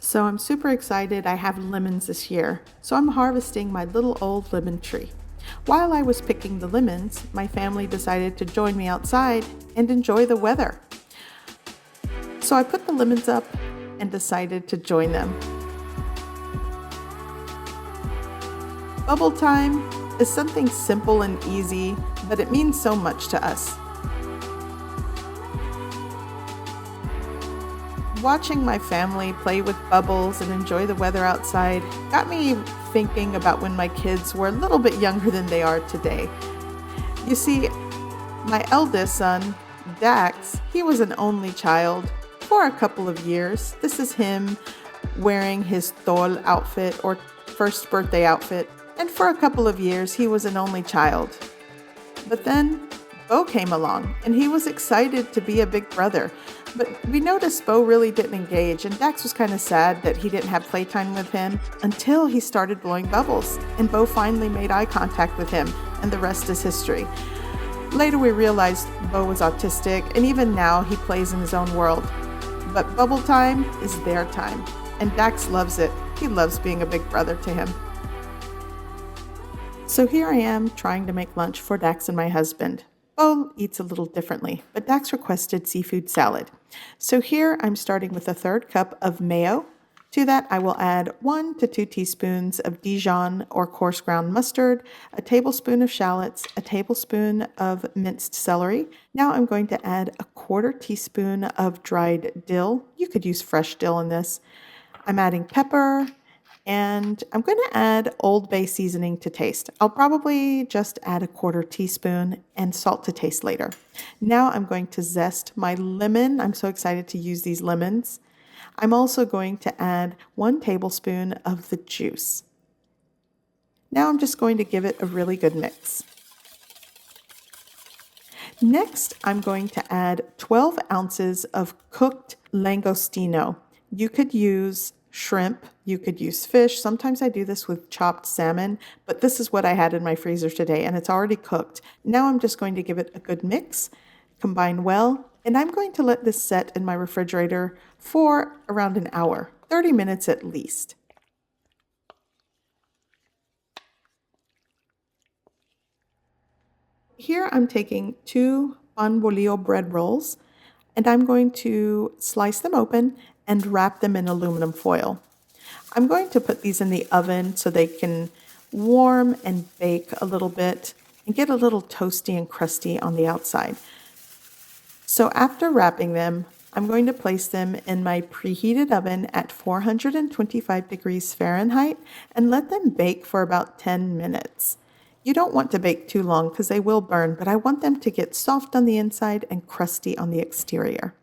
So I'm super excited I have lemons this year. So I'm harvesting my little old lemon tree. While I was picking the lemons, my family decided to join me outside and enjoy the weather. So I put the lemons up and decided to join them. Bubble time is something simple and easy, but it means so much to us. Watching my family play with bubbles and enjoy the weather outside got me thinking about when my kids were a little bit younger than they are today. You see, my eldest son, Dax, he was an only child for a couple of years. This is him wearing his tol outfit or first birthday outfit. And for a couple of years, he was an only child. But then Bo came along and he was excited to be a big brother. But we noticed Bo really didn't engage, and Dax was kind of sad that he didn't have playtime with him until he started blowing bubbles. And Bo finally made eye contact with him, and the rest is history. Later we realized Bo was autistic, and even now he plays in his own world. But bubble time is their time, and Dax loves it. He loves being a big brother to him. So here I am trying to make lunch for Dax and my husband. Bo eats a little differently, but Dax requested seafood salad. So here I'm starting with a 1/3 cup of mayo. To that I will add 1 to 2 teaspoons of Dijon or coarse ground mustard, a tablespoon of shallots, a tablespoon of minced celery. Now I'm going to add a 1/4 teaspoon of dried dill. You could use fresh dill in this. I'm adding pepper, and I'm going to add Old Bay seasoning to taste. I'll probably just add a 1/4 teaspoon and salt to taste later. Now I'm going to zest my lemon. I'm so excited to use these lemons. I'm also going to add 1 tablespoon of the juice. Now I'm just going to give it a really good mix. Next, I'm going to add 12 ounces of cooked langostino. You could use shrimp, you could use fish. Sometimes I do this with chopped salmon, but this is what I had in my freezer today and it's already cooked. Now I'm just going to give it a good mix, combine well, and I'm going to let this set in my refrigerator for around an hour, 30 minutes at least. Here I'm taking 2 pan bolillo bread rolls and I'm going to slice them open and wrap them in aluminum foil. I'm going to put these in the oven so they can warm and bake a little bit and get a little toasty and crusty on the outside. So after wrapping them, I'm going to place them in my preheated oven at 425 degrees Fahrenheit and let them bake for about 10 minutes. You don't want to bake too long because they will burn, but I want them to get soft on the inside and crusty on the exterior.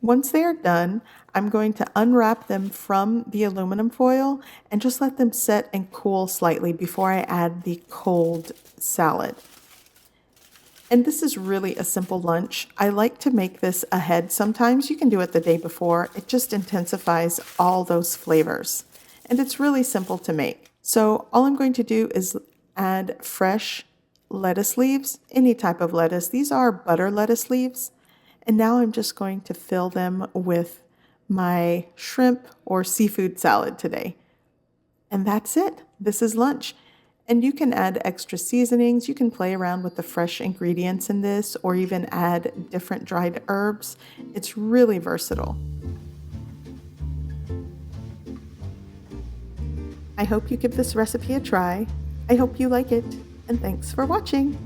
Once they are done, I'm going to unwrap them from the aluminum foil and just let them set and cool slightly before I add the cold salad. And this is really a simple lunch. I like to make this ahead sometimes. You can do it the day before. It just intensifies all those flavors. And it's really simple to make. So all I'm going to do is add fresh lettuce leaves, any type of lettuce. These are butter lettuce leaves. And now I'm just going to fill them with my shrimp or seafood salad today. And that's it. This is lunch. And you can add extra seasonings. You can play around with the fresh ingredients in this or even add different dried herbs. It's really versatile. I hope you give this recipe a try. I hope you like it. And thanks for watching.